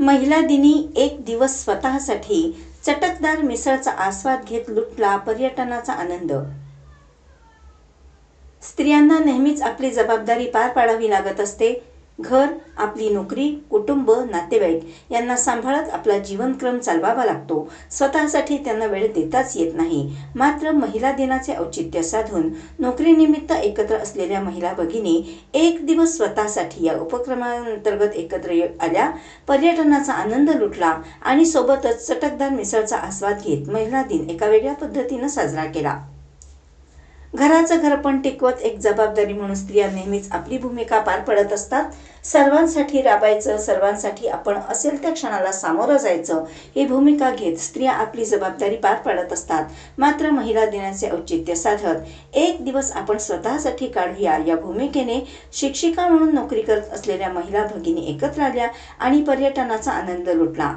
महिला दिनी एक दिवस स्वतःसाठी चटकदार मिसळचा आस्वाद घेत लुटला पर्यटनाचा आनंद। स्त्रियांना नेहमीच आपली जबाबदारी पार पाडावी लागत असते। घर, आपली नोकरी, कुटुंब, नातेवाईक यांना सांभाळत आपला जीवनक्रम चालवावा लागतो। स्वतःसाठी त्यांना वेळ देताच येत नाही। मात्र महिला दिनाचे औचित्य साधून नोकरीनिमित्त एकत्र असलेल्या महिला भगिनी एक दिवस स्वतःसाठी या उपक्रमांतर्गत एकत्र आल्या, पर्यटनाचा आनंद लुटला आणि सोबतच चटकदार मिसळचा आस्वाद घेत महिला दिन एका वेगळ्या पद्धतीनं साजरा केला। घराचं घरपण टिकवत एक जबाबदारी म्हणून स्त्रिया नेहमीच आपली भूमिका पार पडत असतात। सर्वांसाठी राबायचं, सर्वांसाठी आपण असेल त्या क्षणाला सामोरं जायचं ही भूमिका घेत स्त्रिया आपली जबाबदारी पार पाडत असतात। मात्र महिला दिनाचे औचित्य साधत एक दिवस आपण स्वतःसाठी काढूया या भूमिकेने शिक्षिका म्हणून नोकरी करत असलेल्या महिला भगिनी एकत्र आल्या आणि पर्यटनाचा आनंद लुटला।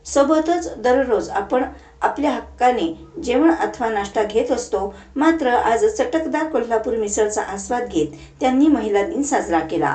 सोबतच दररोज आपण आपल्या हक्काने जेवण अथवा नाश्ता घेत असतो, मात्र आज चटकदार कोल्हापूर मिसळचा आस्वाद घेत त्यांनी महिला दिन साजरा केला।